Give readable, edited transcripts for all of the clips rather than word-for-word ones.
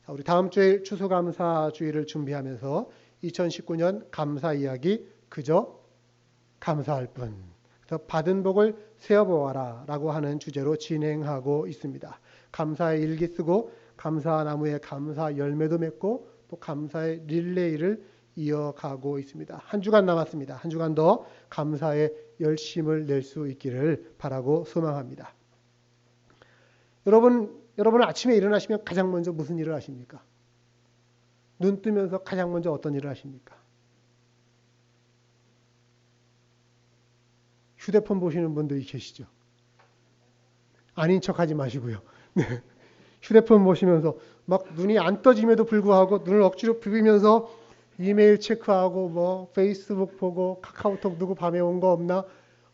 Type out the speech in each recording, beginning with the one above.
우리 다음 주일 추수감사주일을 준비하면서 2019년 감사 이야기 그저 감사할 뿐. 그래서 받은 복을 세어보아라 라고 하는 주제로 진행하고 있습니다. 감사의 일기 쓰고 감사나무에 감사 열매도 맺고 또 감사의 릴레이를 이어가고 있습니다. 한 주간 남았습니다. 한 주간 더 감사의 열심을 낼 수 있기를 바라고 소망합니다. 여러분은 아침에 일어나시면 가장 먼저 무슨 일을 하십니까? 눈 뜨면서 가장 먼저 어떤 일을 하십니까? 휴대폰 보시는 분들이 계시죠? 아닌 척 하지 마시고요. 네. 휴대폰 보시면서 막 눈이 안 떠짐에도 불구하고 눈을 억지로 비비면서 이메일 체크하고 뭐 페이스북 보고 카카오톡 누구 밤에 온 거 없나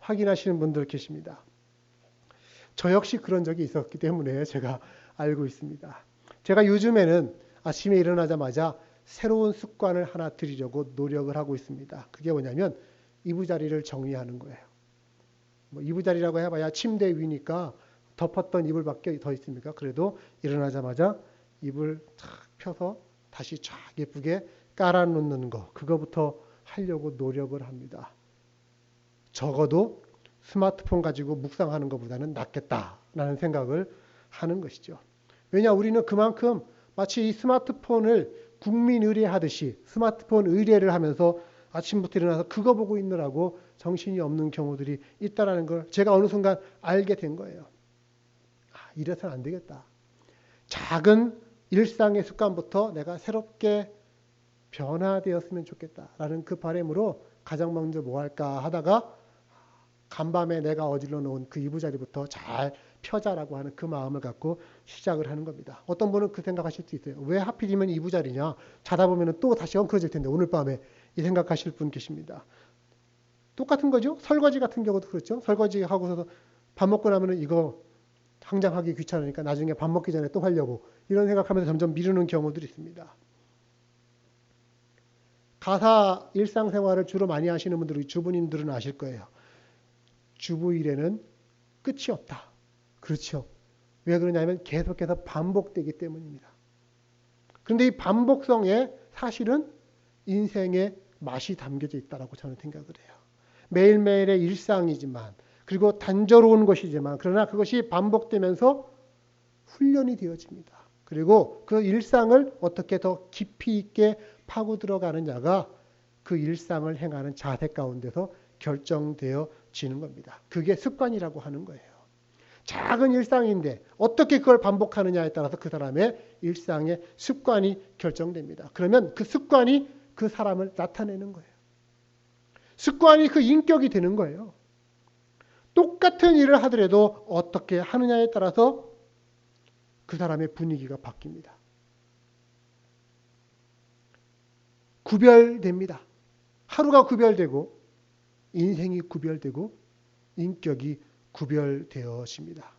확인하시는 분들 계십니다. 저 역시 그런 적이 있었기 때문에 제가 알고 있습니다. 제가 요즘에는 아침에 일어나자마자 새로운 습관을 하나 들이려고 노력을 하고 있습니다. 그게 뭐냐면 이부자리를 정리하는 거예요. 뭐 이부자리라고 해봐야 침대 위니까 덮었던 이불밖에 더 있습니까? 그래도 일어나자마자 이불 쫙 펴서 다시 쫙 예쁘게 깔아놓는 거, 그거부터 하려고 노력을 합니다. 적어도 스마트폰 가지고 묵상하는 것보다는 낫겠다라는 생각을 하는 것이죠. 왜냐, 우리는 그만큼 마치 이 스마트폰을 국민 의례하듯이 스마트폰 의례를 하면서 아침부터 일어나서 그거 보고 있느라고 정신이 없는 경우들이 있다는 걸 제가 어느 순간 알게 된 거예요. 이래서는 안 되겠다. 작은 일상의 습관부터 내가 새롭게 변화되었으면 좋겠다라는 그 바람으로 가장 먼저 뭐 할까 하다가 간밤에 내가 어질러 놓은 그 이부자리부터 잘 펴자라고 하는 그 마음을 갖고 시작을 하는 겁니다. 어떤 분은 그 생각하실 수 있어요. 왜 하필이면 이부자리냐? 자다 보면 또 다시 엉클어질 텐데 오늘 밤에 이 생각하실 분 계십니다. 똑같은 거죠. 설거지 같은 경우도 그렇죠. 설거지 하고서 밥 먹고 나면은 이거 당장 하기 귀찮으니까 나중에 밥 먹기 전에 또 하려고 이런 생각하면서 점점 미루는 경우들이 있습니다. 가사 일상생활을 주로 많이 하시는 분들이 주부님들은 아실 거예요. 주부 일에는 끝이 없다. 그렇죠. 왜 그러냐면 계속해서 반복되기 때문입니다. 그런데 이 반복성에 사실은 인생의 맛이 담겨져 있다고 저는 생각을 해요. 매일매일의 일상이지만 그리고 단조로운 것이지만 그러나 그것이 반복되면서 훈련이 되어집니다. 그리고 그 일상을 어떻게 더 깊이 있게 파고 들어가느냐가 그 일상을 행하는 자세 가운데서 결정되어지는 겁니다. 그게 습관이라고 하는 거예요. 작은 일상인데 어떻게 그걸 반복하느냐에 따라서 그 사람의 일상의 습관이 결정됩니다. 그러면 그 습관이 그 사람을 나타내는 거예요. 습관이 그 인격이 되는 거예요. 똑같은 일을 하더라도 어떻게 하느냐에 따라서 그 사람의 분위기가 바뀝니다. 구별됩니다. 하루가 구별되고 인생이 구별되고 인격이 구별되어집니다.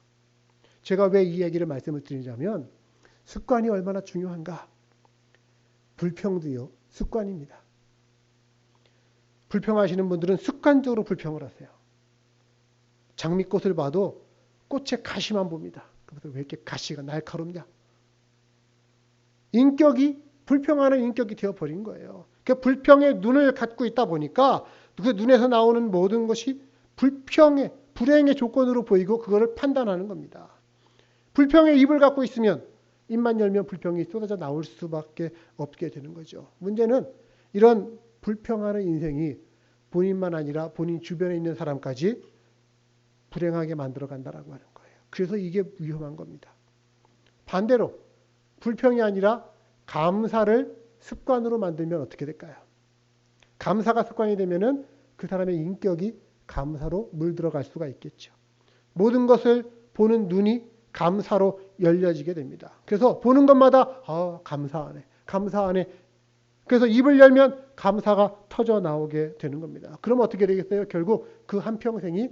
제가 왜 이 얘기를 말씀을 드리냐면 습관이 얼마나 중요한가. 불평도요 습관입니다. 불평하시는 분들은 습관적으로 불평을 하세요. 장미꽃을 봐도 꽃의 가시만 봅니다. 그래서 왜 이렇게 가시가 날카롭냐? 인격이 불평하는 인격이 되어버린 거예요. 그 불평의 눈을 갖고 있다 보니까 그 눈에서 나오는 모든 것이 불행의 조건으로 보이고 그거를 판단하는 겁니다. 불평의 입을 갖고 있으면 입만 열면 불평이 쏟아져 나올 수밖에 없게 되는 거죠. 문제는 이런 불평하는 인생이 본인만 아니라 본인 주변에 있는 사람까지 불행하게 만들어 간다라고 하는 거예요. 그래서 이게 위험한 겁니다. 반대로 불평이 아니라 감사를 습관으로 만들면 어떻게 될까요? 감사가 습관이 되면은 그 사람의 인격이 감사로 물들어갈 수가 있겠죠. 모든 것을 보는 눈이 감사로 열려지게 됩니다. 그래서 보는 것마다 감사하네. 감사하네. 그래서 입을 열면 감사가 터져 나오게 되는 겁니다. 그럼 어떻게 되겠어요? 결국 그 한평생이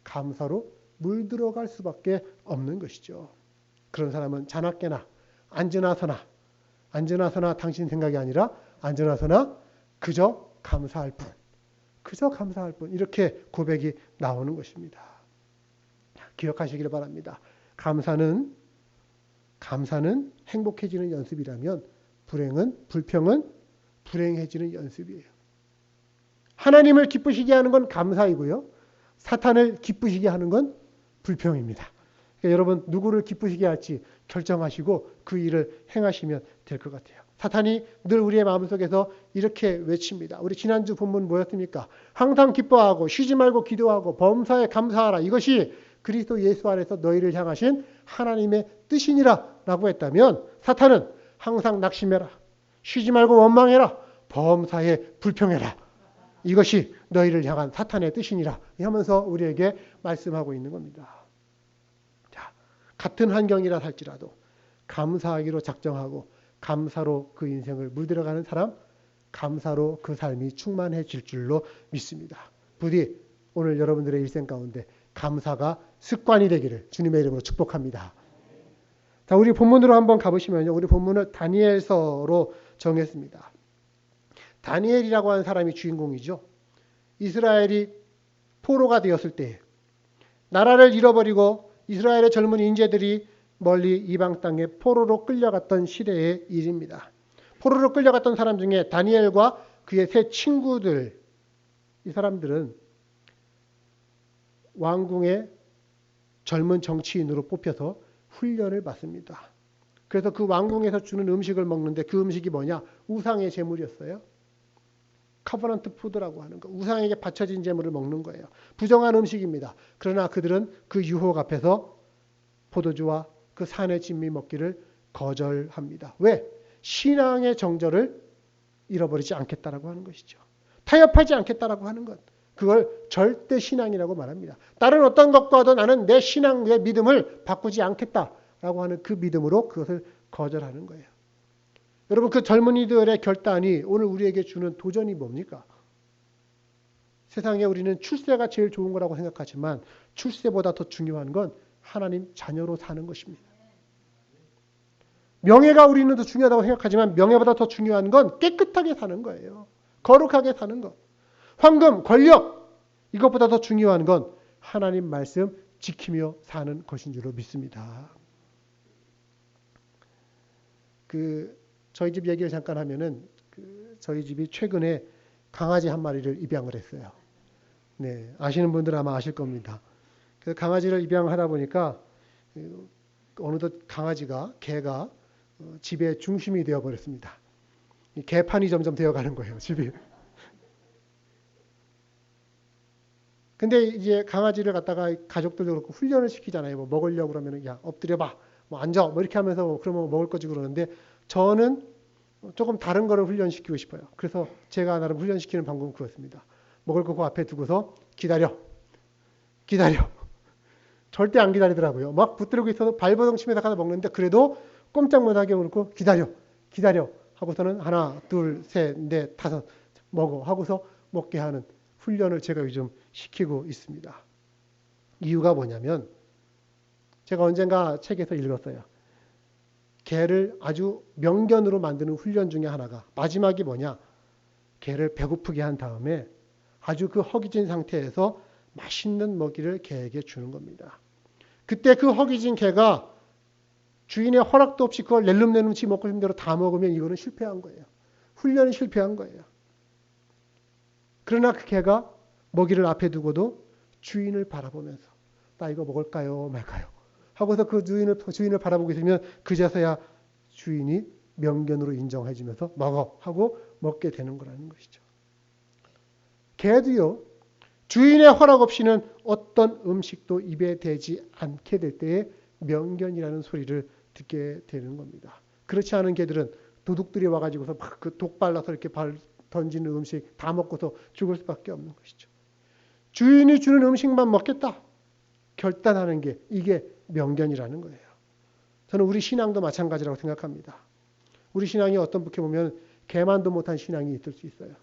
감사로 물들어갈 수밖에 없는 것이죠. 그런 사람은 자나깨나 앉으나서나 당신 생각이 아니라 앉으나서나 그저 감사할 뿐. 그저 감사할 뿐. 이렇게 고백이 나오는 것입니다. 기억하시기를 바랍니다. 감사는 감사는 행복해지는 연습이라면 불평은 불행해지는 연습이에요. 하나님을 기쁘시게 하는 건 감사이고요. 사탄을 기쁘시게 하는 건 불평입니다. 그러니까 여러분 누구를 기쁘시게 할지 결정하시고 그 일을 행하시면 될 것 같아요. 사탄이 늘 우리의 마음속에서 이렇게 외칩니다. 우리 지난주 본문 뭐였습니까? 항상 기뻐하고 쉬지 말고 기도하고 범사에 감사하라. 이것이 그리스도 예수 안에서 너희를 향하신 하나님의 뜻이니라 라고 했다면 사탄은 항상 낙심해라. 쉬지 말고 원망해라. 범사에 불평해라. 이것이 너희를 향한 사탄의 뜻이니라 하면서 우리에게 말씀하고 있는 겁니다. 자, 같은 환경이라 할지라도 감사하기로 작정하고 감사로 그 인생을 물들어가는 사람, 감사로 그 삶이 충만해질 줄로 믿습니다. 부디 오늘 여러분들의 일생 가운데 감사가 습관이 되기를 주님의 이름으로 축복합니다. 자, 우리 본문으로 한번 가보시면요. 우리 본문을 다니엘서로 정했습니다. 다니엘이라고 하는 사람이 주인공이죠. 이스라엘이 포로가 되었을 때 나라를 잃어버리고 이스라엘의 젊은 인재들이 멀리 이방 땅에 포로로 끌려갔던 시대의 일입니다. 포로로 끌려갔던 사람 중에 다니엘과 그의 세 친구들, 이 사람들은 왕궁의 젊은 정치인으로 뽑혀서 훈련을 받습니다. 그래서 그 왕궁에서 주는 음식을 먹는데 그 음식이 뭐냐? 우상의 제물이었어요. 커버넌트 푸드라고 하는 거. 우상에게 바쳐진 제물을 먹는 거예요. 부정한 음식입니다. 그러나 그들은 그 유혹 앞에서 포도주와 그 산의 진미 먹기를 거절합니다. 왜? 신앙의 정절을 잃어버리지 않겠다라고 하는 것이죠. 타협하지 않겠다라고 하는 것. 그걸 절대 신앙이라고 말합니다. 다른 어떤 것과도 나는 내 신앙, 내 믿음을 바꾸지 않겠다라고 하는 그 믿음으로 그것을 거절하는 거예요. 여러분 그 젊은이들의 결단이 오늘 우리에게 주는 도전이 뭡니까? 세상에 우리는 출세가 제일 좋은 거라고 생각하지만 출세보다 더 중요한 건 하나님 자녀로 사는 것입니다. 명예가 우리는 더 중요하다고 생각하지만 명예보다 더 중요한 건 깨끗하게 사는 거예요. 거룩하게 사는 것. 황금, 권력 이것보다 더 중요한 건 하나님 말씀 지키며 사는 것인 줄로 믿습니다. 저희 집 얘기를 잠깐 하면은 저희 집이 최근에 강아지 한 마리를 입양을 했어요. 네, 아시는 분들은 아마 아실 겁니다. 그래서 강아지를 입양하다 보니까 어느덧 개가 집의 중심이 되어 버렸습니다. 개판이 점점 되어가는 거예요, 집이. 근데 이제 강아지를 갖다가 가족들도 그렇고 훈련을 시키잖아요. 뭐 먹으려고 그러면은 야 엎드려봐, 뭐 앉아, 뭐 이렇게 하면서 그러면 먹을 거지 그러는데 저는 조금 다른 거를 훈련시키고 싶어요. 그래서 제가 나름 훈련시키는 방법은 그렇습니다. 먹을 거 그 앞에 두고서 기다려. 절대 안 기다리더라고요. 막 붙들고 있어서 발버둥치면서 가서 먹는데 그래도 꼼짝 못하게 그렇고 기다려 하고서는 하나, 둘, 셋, 넷, 다섯 먹어 하고서 먹게 하는 훈련을 제가 요즘 시키고 있습니다. 이유가 뭐냐면 제가 언젠가 책에서 읽었어요. 개를 아주 명견으로 만드는 훈련 중에 하나가 마지막이 뭐냐? 개를 배고프게 한 다음에 아주 그 허기진 상태에서 맛있는 먹이를 개에게 주는 겁니다. 그때 그 허기진 개가 주인의 허락도 없이 그걸 낼름낼름치 먹고 싶은 대로 다 먹으면 이거는 실패한 거예요. 훈련이 실패한 거예요. 그러나 그 개가 먹이를 앞에 두고도 주인을 바라보면서 나 이거 먹을까요 말까요 하고서 그 주인을 바라보고 있으면 그제서야 주인이 명견으로 인정해주면서 먹어 하고 먹게 되는 거라는 것이죠. 개도요. 주인의 허락 없이는 어떤 음식도 입에 대지 않게 될 때에 명견이라는 소리를 듣게 되는 겁니다. 그렇지 않은 개들은 도둑들이 와가지고서 막 그 독 발라서 이렇게 던지는 음식 다 먹고서 죽을 수밖에 없는 것이죠. 주인이 주는 음식만 먹겠다 결단하는 게 이게 명견이라는 거예요. 저는 우리 신앙도 마찬가지라고 생각합니다. 우리 신앙이 어떤 분께 보면 개만도 못한 신앙이 있을 수 있어요.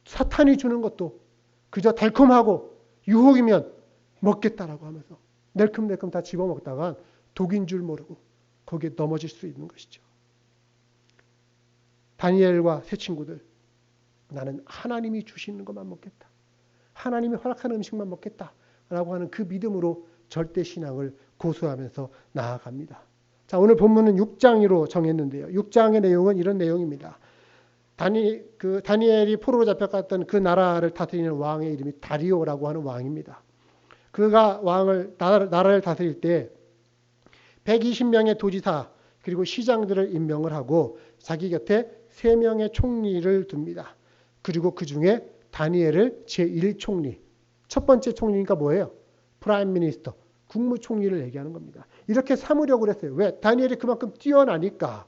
사탄이 주는 것도 그저 달콤하고 유혹이면 먹겠다라고 하면서 낼큼낼큼 다 집어먹다가 독인 줄 모르고 거기에 넘어질 수 있는 것이죠. 다니엘과 세 친구들, 나는 하나님이 주시는 것만 먹겠다. 하나님이 허락하는 음식만 먹겠다라고 하는 그 믿음으로 절대 신앙을 고수하면서 나아갑니다. 자, 오늘 본문은 6장으로 정했는데요. 6장의 내용은 이런 내용입니다. 다니엘이 포로로 잡혀갔던 그 나라를 다스리는 왕의 이름이 다리오라고 하는 왕입니다. 그가 나라를 다스릴 때 120명의 도지사 그리고 시장들을 임명을 하고 자기 곁에 3명의 총리를 둡니다. 그리고 그 중에 다니엘을 제1총리, 첫 번째 총리니까 뭐예요? 프라임 미니스터, 국무총리를 얘기하는 겁니다. 이렇게 삼으려고 그랬어요. 왜? 다니엘이 그만큼 뛰어나니까.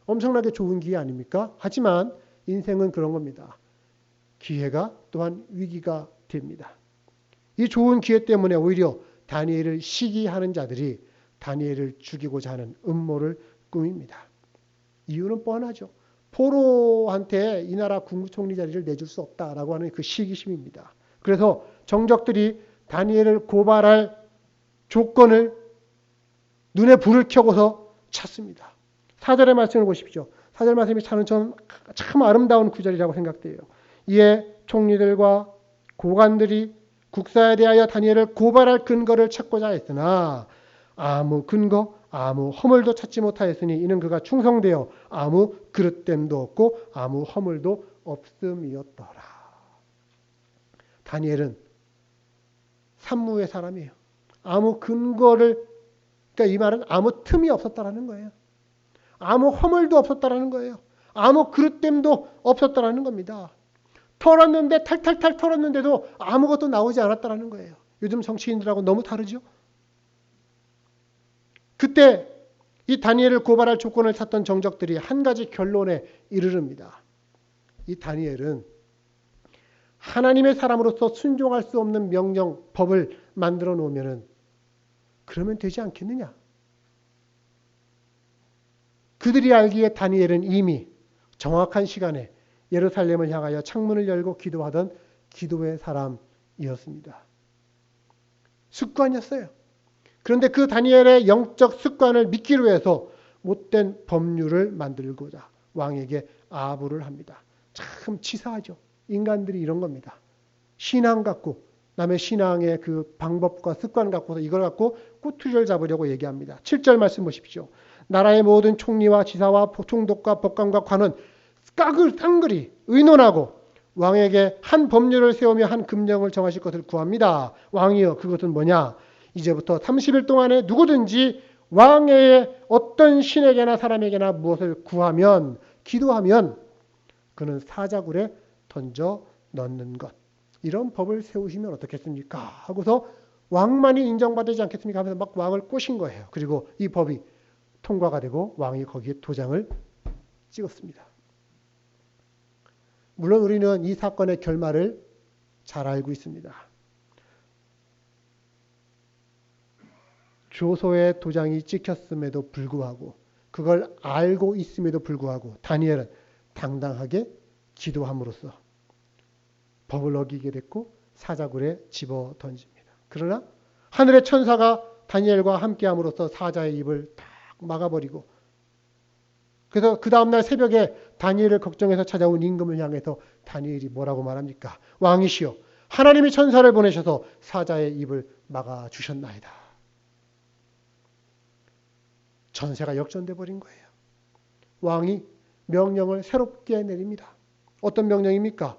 엄청나게 좋은 기회 아닙니까? 하지만 인생은 그런 겁니다. 기회가 또한 위기가 됩니다. 이 좋은 기회 때문에 오히려 다니엘을 시기하는 자들이 다니엘을 죽이고자 하는 음모를 꾸밉니다. 이유는 뻔하죠. 포로한테 이 나라 국무총리 자리를 내줄 수 없다라고 하는 그 시기심입니다. 그래서 정적들이 다니엘을 고발할 조건을 눈에 불을 켜고서 찾습니다. 4절의 말씀을 보십시오. 4절 말씀이 참 아름다운 구절이라고 생각돼요. 이에 총리들과 고관들이 국사에 대하여 다니엘을 고발할 근거를 찾고자 했으나 아무 근거, 아무 허물도 찾지 못하였으니 이는 그가 충성되어 아무 그릇됨도 없고 아무 허물도 없음이었더라. 다니엘은 산무의 사람이에요. 아무 근거를, 그러니까 이 말은 아무 틈이 없었다라는 거예요. 아무 허물도 없었다라는 거예요. 아무 그릇됨도 없었다라는 겁니다. 털었는데 탈탈탈 털었는데도 아무것도 나오지 않았다라는 거예요. 요즘 정치인들하고 너무 다르죠? 그때 이 다니엘을 고발할 조건을 찾던 정적들이 한 가지 결론에 이르릅니다. 이 다니엘은 하나님의 사람으로서 순종할 수 없는 명령, 법을 만들어 놓으면 그러면 되지 않겠느냐? 그들이 알기에 다니엘은 이미 정확한 시간에 예루살렘을 향하여 창문을 열고 기도하던 기도의 사람이었습니다. 습관이었어요. 그런데 그 다니엘의 영적 습관을 믿기로 해서 못된 법률을 만들고자 왕에게 아부를 합니다. 참 치사하죠. 인간들이 이런 겁니다. 신앙 갖고 남의 신앙의 그 방법과 습관 갖고서 이걸 갖고 꼬투리를 잡으려고 얘기합니다. 7절 말씀 보십시오. 나라의 모든 총리와 지사와 총독과 법관과 관원 깡그리 의논하고 왕에게 한 법률을 세우며 한 금령을 정하실 것을 구합니다. 왕이여, 그것은 뭐냐? 이제부터 30일 동안에 누구든지 왕의 어떤 신에게나 사람에게나 무엇을 구하면, 기도하면 그는 사자굴에 던져 넣는 것. 이런 법을 세우시면 어떻겠습니까? 하고서 왕만이 인정받지 않겠습니까? 하면서 막 왕을 꼬신 거예요. 그리고 이 법이 통과가 되고 왕이 거기에 도장을 찍었습니다. 물론 우리는 이 사건의 결말을 잘 알고 있습니다. 조서에 도장이 찍혔음에도 불구하고, 그걸 알고 있음에도 불구하고 다니엘은 당당하게 기도함으로써 법을 어기게 됐고 사자굴에 집어 던집니다. 그러나 하늘의 천사가 다니엘과 함께함으로써 사자의 입을 딱 막아버리고, 그래서 그 다음날 새벽에 다니엘을 걱정해서 찾아온 임금을 향해서 다니엘이 뭐라고 말합니까? 왕이시여, 하나님이 천사를 보내셔서 사자의 입을 막아주셨나이다. 전세가 역전돼 버린 거예요. 왕이 명령을 새롭게 내립니다. 어떤 명령입니까?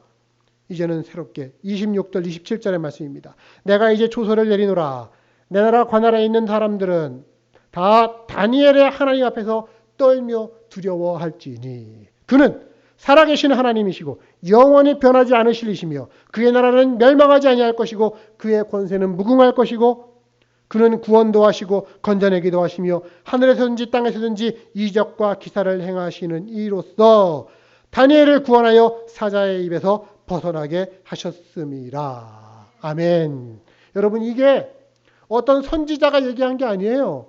이제는 새롭게 26절 27절의 말씀입니다. 내가 이제 조서를 내리노라. 내 나라 관할에 있는 사람들은 다 다니엘의 하나님 앞에서 떨며 두려워할지니 그는 살아계신 하나님이시고 영원히 변하지 않으실 이시며 그의 나라는 멸망하지 아니할 것이고 그의 권세는 무궁할 것이고 그는 구원도 하시고 건져내기도 하시며 하늘에서든지 땅에서든지 이적과 기사를 행하시는 이로써 다니엘을 구원하여 사자의 입에서 벗어나게 하셨음이라. 아멘. 여러분, 이게 어떤 선지자가 얘기한 게 아니에요.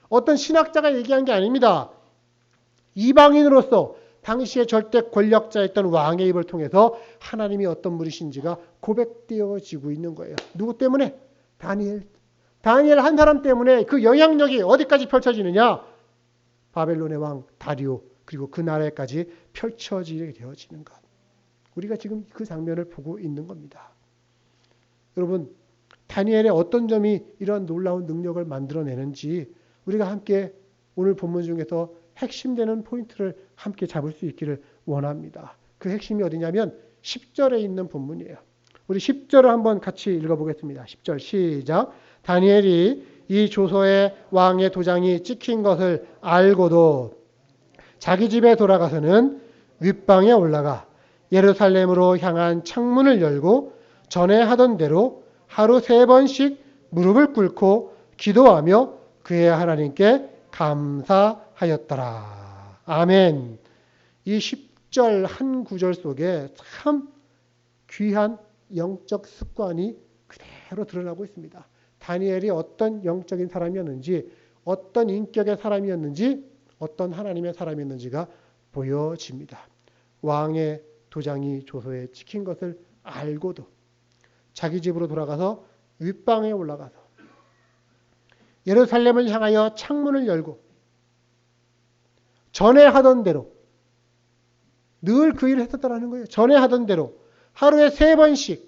어떤 신학자가 얘기한 게 아닙니다. 이방인으로서 당시의 절대 권력자였던 왕의 입을 통해서 하나님이 어떤 분이신지가 고백되어지고 있는 거예요. 누구 때문에? 다니엘 한 사람 때문에 그 영향력이 어디까지 펼쳐지느냐? 바벨론의 왕 다리오 그리고 그 나라에까지 펼쳐지게 되어지는 것. 우리가 지금 그 장면을 보고 있는 겁니다. 여러분, 다니엘의 어떤 점이 이런 놀라운 능력을 만들어내는지 우리가 함께 오늘 본문 중에서 핵심되는 포인트를 함께 잡을 수 있기를 원합니다. 그 핵심이 어디냐면 10절에 있는 본문이에요. 우리 10절을 한번 같이 읽어보겠습니다. 10절 시작. 다니엘이 이 조서에 왕의 도장이 찍힌 것을 알고도 자기 집에 돌아가서는 윗방에 올라가 예루살렘으로 향한 창문을 열고 전에 하던 대로 하루 3번씩 무릎을 꿇고 기도하며 그의 하나님께 감사하였더라. 아멘. 이 10절 한 구절 속에 참 귀한 영적 습관이 그대로 드러나고 있습니다. 다니엘이 어떤 영적인 사람이었는지, 어떤 인격의 사람이었는지, 어떤 하나님의 사람이었는지가 보여집니다. 왕의 도장이 조서에 찍힌 것을 알고도 자기 집으로 돌아가서 윗방에 올라가서 예루살렘을 향하여 창문을 열고 전에 하던 대로 늘 그 일을 했었다는 거예요. 전에 하던 대로 하루에 3번씩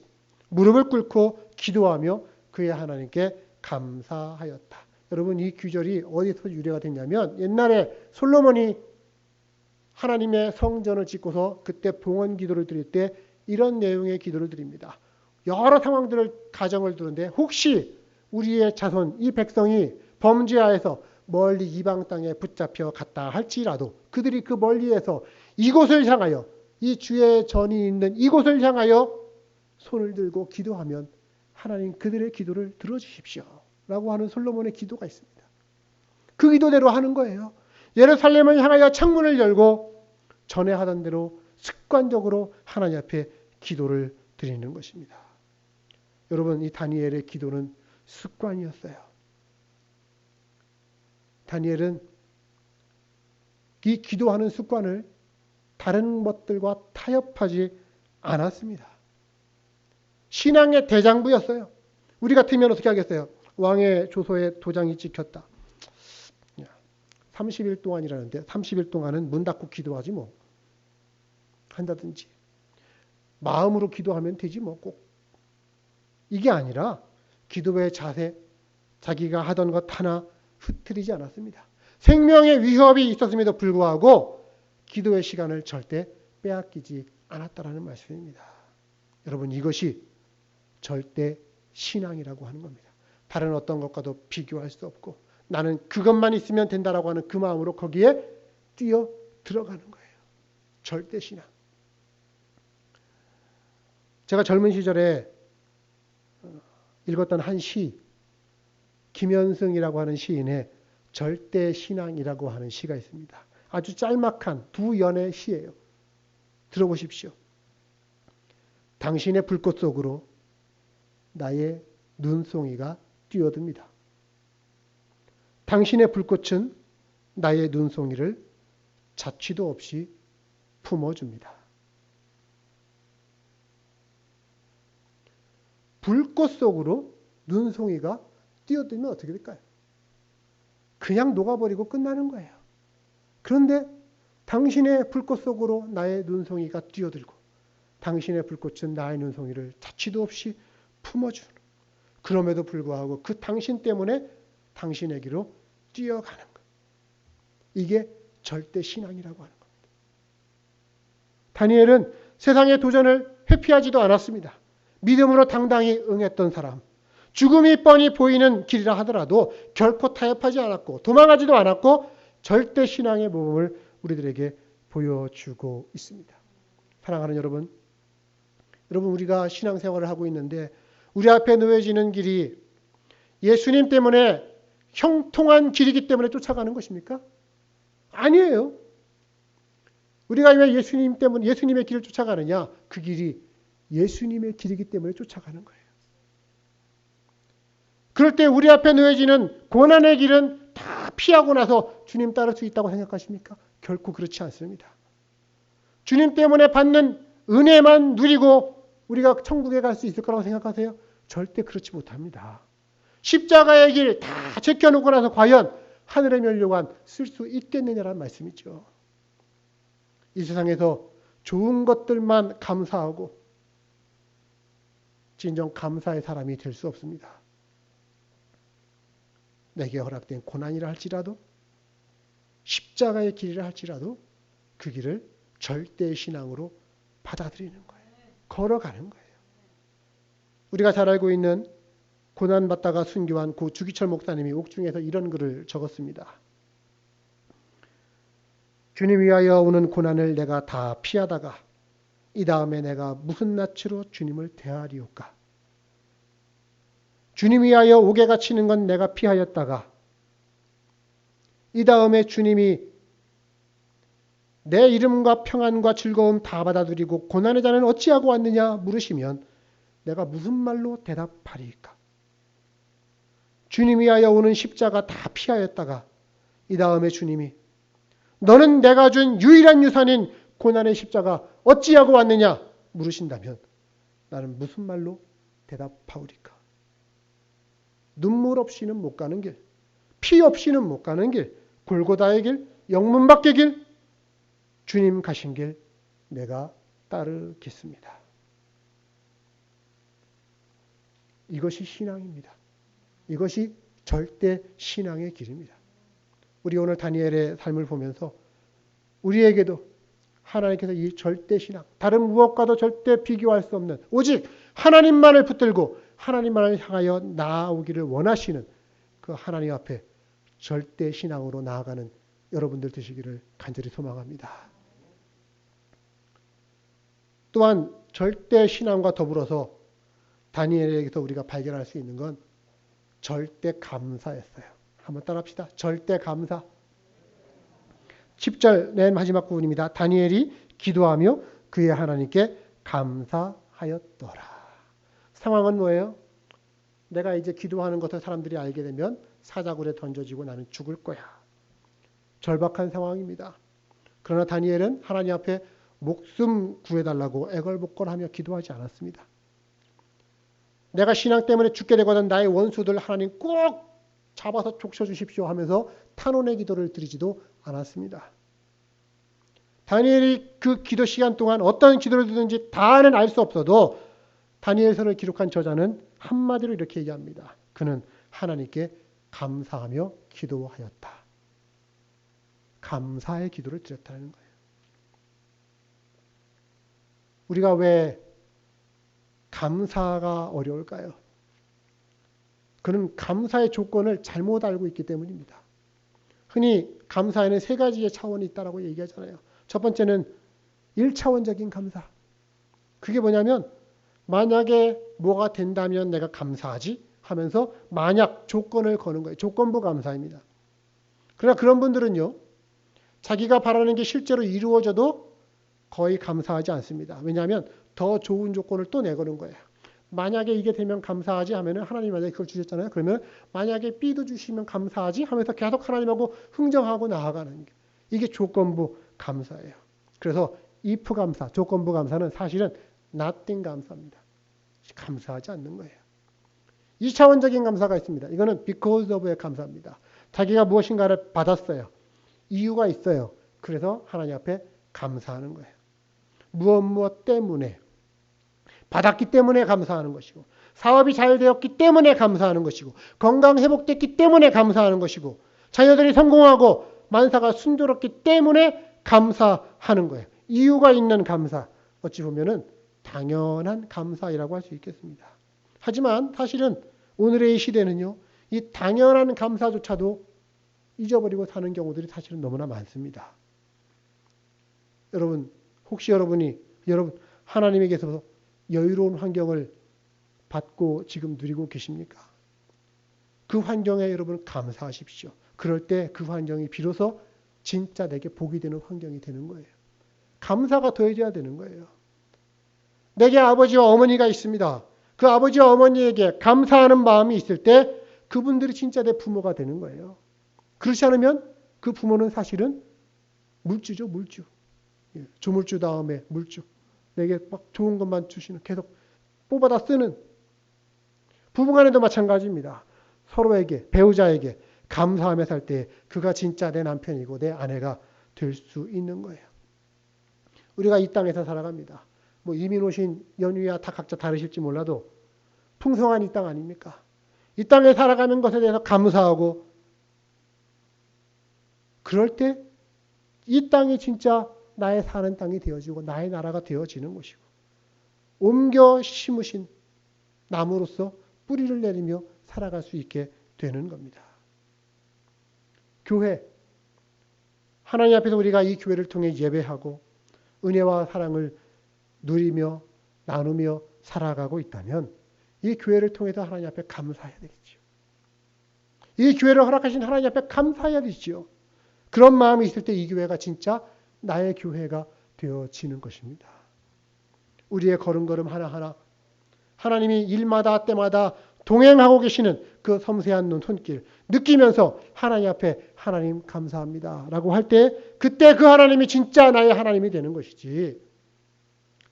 무릎을 꿇고 기도하며 그의 하나님께 감사하였다. 여러분 이 규절이 어디서 유래가 됐냐면 옛날에 솔로몬이 하나님의 성전을 짓고서 그때 봉헌 기도를 드릴 때 이런 내용의 기도를 드립니다. 여러 상황들을 가정을 두는데 혹시 우리의 자손 이 백성이 범죄하여서 멀리 이방 땅에 붙잡혀 갔다 할지라도 그들이 그 멀리에서 이곳을 향하여 이 주의 전이 있는 이곳을 향하여 손을 들고 기도하면 하나님 그들의 기도를 들어주십시오 라고 하는 솔로몬의 기도가 있습니다. 그 기도대로 하는 거예요. 예루살렘을 향하여 창문을 열고 전에 하던 대로 습관적으로 하나님 앞에 기도를 드리는 것입니다. 여러분 이 다니엘의 기도는 습관이었어요. 다니엘은 이 기도하는 습관을 다른 것들과 타협하지 않았습니다. 신앙의 대장부였어요. 우리 같으면 어떻게 하겠어요? 왕의 조서에 도장이 찍혔다. 30일 동안이라는데 30일 동안은 문 닫고 기도하지 뭐. 한다든지. 마음으로 기도하면 되지 뭐 꼭. 이게 아니라 기도의 자세, 자기가 하던 것 하나 흐트리지 않았습니다. 생명의 위협이 있었음에도 불구하고 기도의 시간을 절대 빼앗기지 않았다라는 말씀입니다. 여러분 이것이 절대 신앙이라고 하는 겁니다. 다른 어떤 것과도 비교할 수 없고 나는 그것만 있으면 된다라고 하는 그 마음으로 거기에 뛰어 들어가는 거예요. 절대 신앙. 제가 젊은 시절에 읽었던 한 시, 김현승이라고 하는 시인의 절대 신앙이라고 하는 시가 있습니다. 아주 짤막한 두 연의 시예요. 들어보십시오. 당신의 불꽃 속으로 나의 눈송이가 뛰어듭니다. 당신의 불꽃은 나의 눈송이를 자취도 없이 품어줍니다. 불꽃 속으로 눈송이가 뛰어들면 어떻게 될까요? 그냥 녹아버리고 끝나는 거예요. 그런데 당신의 불꽃 속으로 나의 눈송이가 뛰어들고 당신의 불꽃은 나의 눈송이를 자취도 없이 품어주는 그럼에도 불구하고 그 당신 때문에 당신에게로 뛰어가는 것. 이게 절대 신앙이라고 하는 겁니다. 다니엘은 세상의 도전을 회피하지도 않았습니다. 믿음으로 당당히 응했던 사람. 죽음이 뻔히 보이는 길이라 하더라도 결코 타협하지 않았고 도망하지도 않았고 절대 신앙의 모범을 우리들에게 보여주고 있습니다. 사랑하는 여러분, 우리가 신앙생활을 하고 있는데 우리 앞에 놓여지는 길이 예수님 때문에 형통한 길이기 때문에 쫓아가는 것입니까? 아니에요. 우리가 왜 예수님 때문에 예수님의 길을 쫓아가느냐? 그 길이 예수님의 길이기 때문에 쫓아가는 거예요. 그럴 때 우리 앞에 놓여지는 고난의 길은 다 피하고 나서 주님 따를 수 있다고 생각하십니까? 결코 그렇지 않습니다. 주님 때문에 받는 은혜만 누리고 우리가 천국에 갈 수 있을 거라고 생각하세요? 절대 그렇지 못합니다. 십자가의 길 다 제껴놓고 나서 과연 하늘의 면류관 쓸 수 있겠느냐라는 말씀이죠. 이 세상에서 좋은 것들만 감사하고 진정 감사의 사람이 될 수 없습니다. 내게 허락된 고난이라 할지라도 십자가의 길이라 할지라도 그 길을 절대 신앙으로 받아들이는 거예요. 걸어가는 거예요. 우리가 잘 알고 있는 고난받다가 순교한 고 주기철 목사님이 옥중에서 이런 글을 적었습니다. 주님 위하여 오는 고난을 내가 다 피하다가 이 다음에 내가 무슨 낯으로 주님을 대하리오까. 주님 위하여 옥에 갇히는 건 내가 피하였다가 이 다음에 주님이 내 이름과 평안과 즐거움 다 받아들이고 고난의 자는 어찌하고 왔느냐 물으시면 내가 무슨 말로 대답하리까. 주님 위하여 오는 십자가 다 피하였다가 이 다음에 주님이 너는 내가 준 유일한 유산인 고난의 십자가 어찌하고 왔느냐 물으신다면 나는 무슨 말로 대답하오리까. 눈물 없이는 못 가는 길, 피 없이는 못 가는 길, 골고다의 길, 영문 밖의 길, 주님 가신 길 내가 따르겠습니다. 이것이 신앙입니다. 이것이 절대 신앙의 길입니다. 우리 오늘 다니엘의 삶을 보면서 우리에게도 하나님께서 이 절대 신앙, 다른 무엇과도 절대 비교할 수 없는 오직 하나님만을 붙들고 하나님만을 향하여 나아오기를 원하시는 그 하나님 앞에 절대 신앙으로 나아가는 여러분들 되시기를 간절히 소망합니다. 또한 절대 신앙과 더불어서 다니엘에게서 우리가 발견할 수 있는 건 절대 감사였어요. 한번 따라합시다. 절대 감사. 10절 맨 마지막 부분입니다. 다니엘이 기도하며 그의 하나님께 감사하였더라. 상황은 뭐예요? 내가 이제 기도하는 것을 사람들이 알게 되면 사자굴에 던져지고 나는 죽을 거야. 절박한 상황입니다. 그러나 다니엘은 하나님 앞에 목숨 구해달라고 애걸복걸하며 기도하지 않았습니다. 내가 신앙 때문에 죽게 되거든 나의 원수들 하나님 꼭 잡아서 족쳐주십시오 하면서 탄원의 기도를 드리지도 않았습니다. 다니엘이 그 기도 시간 동안 어떤 기도를 드는지 다는 알 수 없어도 다니엘서를 기록한 저자는 한마디로 이렇게 얘기합니다. 그는 하나님께 감사하며 기도하였다. 감사의 기도를 드렸다는 거예요. 우리가 왜 감사가 어려울까요? 그는 감사의 조건을 잘못 알고 있기 때문입니다. 흔히 감사에는 세 가지의 차원이 있다고 얘기하잖아요. 첫 번째는 1차원적인 감사. 그게 뭐냐면 만약에 뭐가 된다면 내가 감사하지 하면서 만약 조건을 거는 거예요. 조건부 감사입니다. 그러나 그런 분들은요. 자기가 바라는 게 실제로 이루어져도 거의 감사하지 않습니다. 왜냐하면 더 좋은 조건을 또 내거는 거예요. 만약에 이게 되면 감사하지 하면은 하나님 만약에 그걸 주셨잖아요. 그러면 만약에 B도 주시면 감사하지 하면서 계속 하나님하고 흥정하고 나아가는 게 이게 조건부 감사예요. 그래서 if 감사, 조건부 감사는 사실은 nothing 감사입니다. 감사하지 않는 거예요. 2차원적인 감사가 있습니다. 이거는 because of의 감사입니다. 자기가 무엇인가를 받았어요. 이유가 있어요. 그래서 하나님 앞에 감사하는 거예요. 무엇 때문에 받았기 때문에 감사하는 것이고 사업이 잘 되었기 때문에 감사하는 것이고 건강 회복됐기 때문에 감사하는 것이고 자녀들이 성공하고 만사가 순조롭기 때문에 감사하는 거예요. 이유가 있는 감사. 어찌 보면은 당연한 감사이라고 할 수 있겠습니다. 하지만 사실은 오늘의 이 시대는요. 이 당연한 감사조차도 잊어버리고 사는 경우들이 사실은 너무나 많습니다. 여러분 혹시 여러분 하나님에게서 여유로운 환경을 받고 지금 누리고 계십니까? 그 환경에 여러분 감사하십시오. 그럴 때 그 환경이 비로소 진짜 내게 복이 되는 환경이 되는 거예요. 감사가 더해져야 되는 거예요. 내게 아버지와 어머니가 있습니다. 그 아버지와 어머니에게 감사하는 마음이 있을 때 그분들이 진짜 내 부모가 되는 거예요. 그렇지 않으면 그 부모는 사실은 물주죠, 물주. 조물주 다음에 물주. 내게 막 좋은 것만 주시는 계속 뽑아다 쓰는 부부간에도 마찬가지입니다. 서로에게 배우자에게 감사하며 살 때 그가 진짜 내 남편이고 내 아내가 될 수 있는 거예요. 우리가 이 땅에서 살아갑니다. 뭐 이민 오신 연유야 다 각자 다르실지 몰라도 풍성한 이 땅 아닙니까? 이 땅에 살아가는 것에 대해서 감사하고 그럴 때 이 땅이 진짜 나의 사는 땅이 되어지고 나의 나라가 되어지는 것이고 옮겨 심으신 나무로서 뿌리를 내리며 살아갈 수 있게 되는 겁니다. 교회, 하나님 앞에서 우리가 이 교회를 통해 예배하고 은혜와 사랑을 누리며 나누며 살아가고 있다면 이 교회를 통해서 하나님 앞에 감사해야 되겠죠. 이 교회를 허락하신 하나님 앞에 감사해야 되지요. 그런 마음이 있을 때 이 교회가 진짜 나의 교회가 되어지는 것입니다. 우리의 걸음걸음 하나하나 하나님이 일마다 때마다 동행하고 계시는 그 섬세한 눈 손길 느끼면서 하나님 앞에 하나님 감사합니다 라고 할 때 그때 그 하나님이 진짜 나의 하나님이 되는 것이지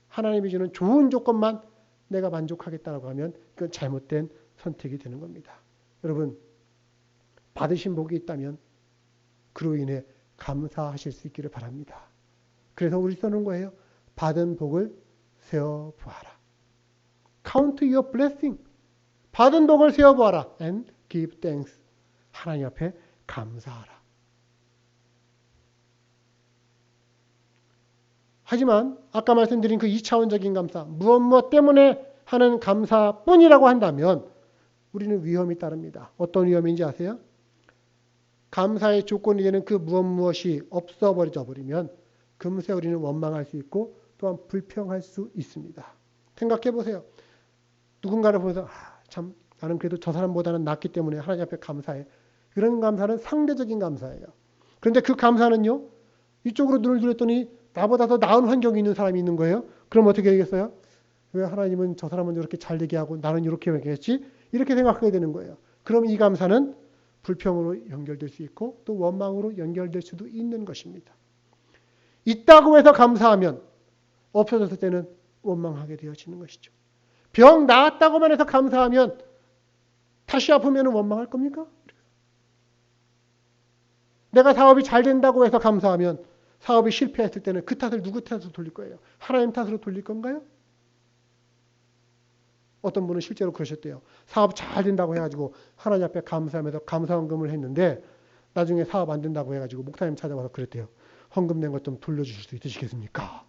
하나님이 주는 좋은 조건만 내가 만족하겠다라고 하면 그건 잘못된 선택이 되는 겁니다. 여러분 받으신 복이 있다면 그로 인해 감사하실 수 있기를 바랍니다. 그래서 우리 써놓은 거예요. 받은 복을 세어보아라. Count your blessing. 받은 복을 세어보아라. And give thanks. 하나님 앞에 감사하라. 하지만 아까 말씀드린 그 2차원적인 감사, 무엇 때문에 하는 감사뿐이라고 한다면 우리는 위험이 따릅니다. 어떤 위험인지 아세요? 감사의 조건이 되는 그 무엇이 없어버려 버리면 금세 우리는 원망할 수 있고 또한 불평할 수 있습니다. 생각해 보세요. 누군가를 보면서 참 나는 그래도 저 사람보다는 낫기 때문에 하나님 앞에 감사해. 그런 감사는 상대적인 감사예요. 그런데 그 감사는요. 이쪽으로 눈을 들었더니 나보다 더 나은 환경이 있는 사람이 있는 거예요. 그럼 어떻게 되겠어요? 왜 하나님은 저 사람은 이렇게 잘 되게 하고 나는 이렇게 하겠지? 이렇게 생각하게 되는 거예요. 그럼 이 감사는 불평으로 연결될 수 있고 또 원망으로 연결될 수도 있는 것입니다. 있다고 해서 감사하면 없어졌을 때는 원망하게 되어지는 것이죠. 병 나았다고만 해서 감사하면 다시 아프면 원망할 겁니까? 내가 사업이 잘 된다고 해서 감사하면 사업이 실패했을 때는 그 탓을 누구 탓으로 돌릴 거예요? 하나님 탓으로 돌릴 건가요? 어떤 분은 실제로 그러셨대요. 사업 잘 된다고 해가지고 하나님 앞에 감사하면서 감사헌금을 했는데 나중에 사업 안 된다고 해가지고 목사님 찾아와서 그랬대요. 헌금 낸 것 좀 돌려주실 수 있으시겠습니까?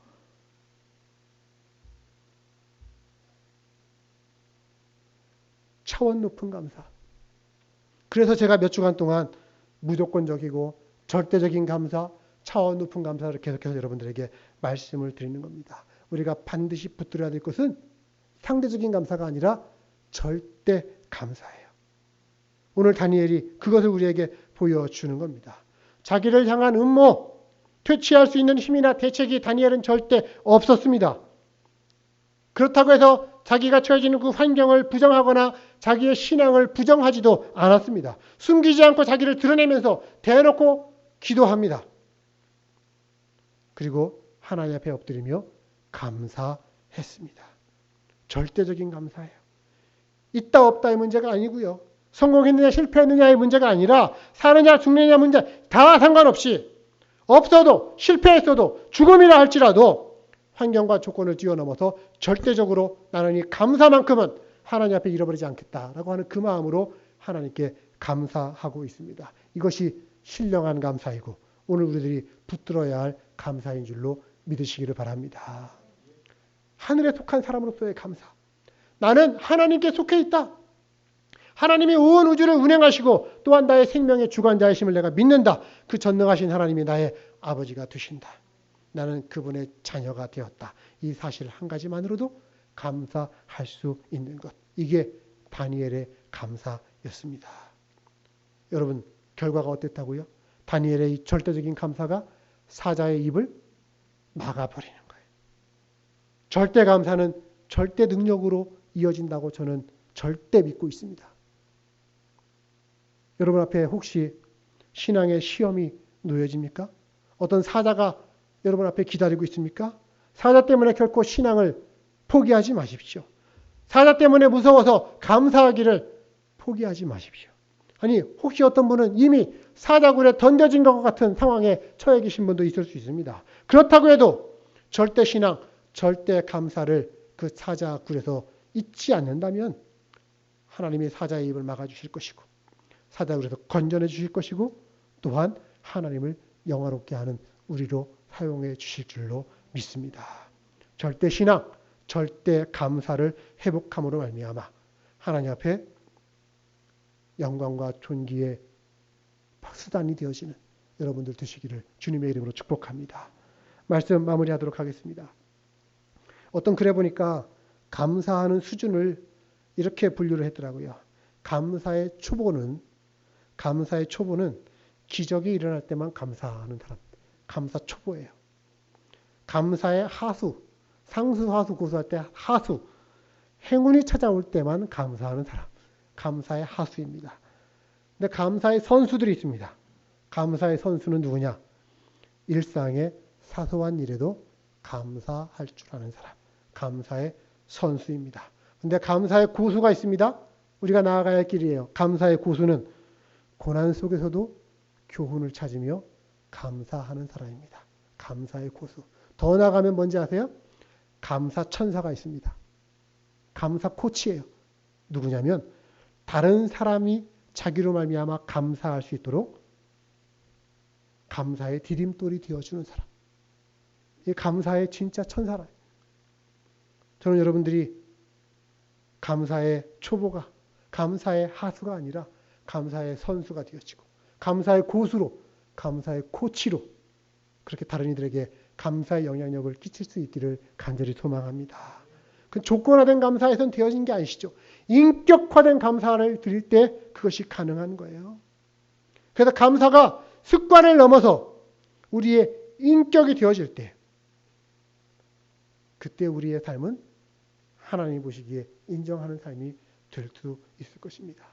차원 높은 감사. 그래서 제가 몇 주간 동안 무조건적이고 절대적인 감사, 차원 높은 감사를 계속해서 여러분들에게 말씀을 드리는 겁니다. 우리가 반드시 붙들어야 될 것은 상대적인 감사가 아니라 절대 감사예요. 오늘 다니엘이 그것을 우리에게 보여주는 겁니다. 자기를 향한 음모, 퇴치할 수 있는 힘이나 대책이 다니엘은 절대 없었습니다. 그렇다고 해서 자기가 처해지는 그 환경을 부정하거나 자기의 신앙을 부정하지도 않았습니다. 숨기지 않고 자기를 드러내면서 대놓고 기도합니다. 그리고 하나님 앞에 엎드리며 감사했습니다. 절대적인 감사예요. 있다 없다의 문제가 아니고요. 성공했느냐 실패했느냐의 문제가 아니라 사느냐 죽느냐 문제 다 상관없이 없어도 실패했어도 죽음이라 할지라도 환경과 조건을 뛰어넘어서 절대적으로 나는 이 감사만큼은 하나님 앞에 잃어버리지 않겠다라고 하는 그 마음으로 하나님께 감사하고 있습니다. 이것이 신령한 감사이고 오늘 우리들이 붙들어야 할 감사인 줄로 믿으시기를 바랍니다. 하늘에 속한 사람으로서의 감사. 나는 하나님께 속해 있다. 하나님이 온 우주를 운행하시고 또한 나의 생명의 주관자이심을 내가 믿는다. 그 전능하신 하나님이 나의 아버지가 되신다. 나는 그분의 자녀가 되었다. 이 사실 한 가지만으로도 감사할 수 있는 것. 이게 다니엘의 감사였습니다. 여러분 결과가 어땠다고요? 다니엘의 이 절대적인 감사가 사자의 입을 막아버리는 거예요. 절대 감사는 절대 능력으로 이어진다고 저는 절대 믿고 있습니다. 여러분 앞에 혹시 신앙의 시험이 놓여집니까? 어떤 사자가 여러분 앞에 기다리고 있습니까? 사자 때문에 결코 신앙을 포기하지 마십시오. 사자 때문에 무서워서 감사하기를 포기하지 마십시오. 아니 혹시 어떤 분은 이미 사자굴에 던져진 것 같은 상황에 처해 계신 분도 있을 수 있습니다. 그렇다고 해도 절대 신앙, 절대 감사를 그 사자굴에서 잊지 않는다면 하나님이 사자의 입을 막아주실 것이고 사자굴에서 건져내 주실 것이고 또한 하나님을 영화롭게 하는 우리로 사용해 주실 줄로 믿습니다. 절대 신앙, 절대 감사를 회복함으로 말미암아 하나님 앞에 영광과 존귀의 수단이 되어지는 여러분들 되시기를 주님의 이름으로 축복합니다. 말씀 마무리하도록 하겠습니다. 어떤 글에 보니까 감사하는 수준을 이렇게 분류를 했더라고요. 감사의 초보는 기적이 일어날 때만 감사하는 사람. 감사 초보예요. 감사의 하수, 상수, 하수, 고수할 때 하수, 행운이 찾아올 때만 감사하는 사람. 감사의 하수입니다. 근데 감사의 선수들이 있습니다. 감사의 선수는 누구냐? 일상의 사소한 일에도 감사할 줄 아는 사람. 감사의 선수입니다. 근데 감사의 고수가 있습니다. 우리가 나아가야 할 길이에요. 감사의 고수는 고난 속에서도 교훈을 찾으며 감사하는 사람입니다. 감사의 고수. 더 나아가면 뭔지 아세요? 감사 천사가 있습니다. 감사 코치예요. 누구냐면 다른 사람이 자기로 말미암아 감사할 수 있도록 감사의 디딤돌이 되어주는 사람. 이 감사의 진짜 천사라. 저는 여러분들이 감사의 초보가, 감사의 하수가 아니라 감사의 선수가 되어지고 감사의 고수로, 감사의 코치로 그렇게 다른 이들에게 감사의 영향력을 끼칠 수 있기를 간절히 소망합니다. 그 조건화된 감사에선 되어진 게 아니시죠. 인격화된 감사를 드릴 때 그것이 가능한 거예요. 그래서 감사가 습관을 넘어서 우리의 인격이 되어질 때 그때 우리의 삶은 하나님이 보시기에 인정하는 삶이 될 수 있을 것입니다.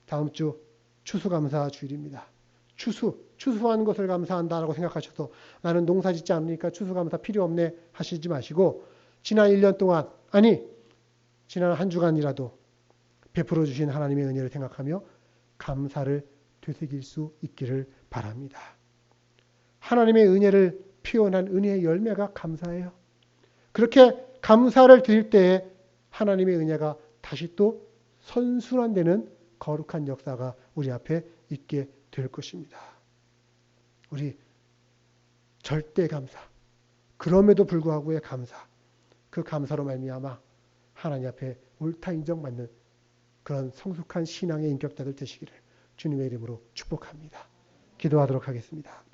다음 주 추수감사 주일입니다. 추수한 것을 감사한다라고 생각하셔서 나는 농사 짓지 않으니까 추수감사 필요 없네 하시지 마시고 지난 1년 동안 지난 한 주간이라도 베풀어 주신 하나님의 은혜를 생각하며 감사를 되새길 수 있기를 바랍니다. 하나님의 은혜를 표현한 은혜의 열매가 감사예요. 그렇게 감사를 드릴 때에 하나님의 은혜가 다시 또 선순환되는 거룩한 역사가 우리 앞에 있게 될 것입니다. 우리 절대 감사, 그럼에도 불구하고의 감사, 그 감사로 말미암아 하나님 앞에 옳다 인정받는 그런 성숙한 신앙의 인격자들 되시기를 주님의 이름으로 축복합니다. 기도하도록 하겠습니다.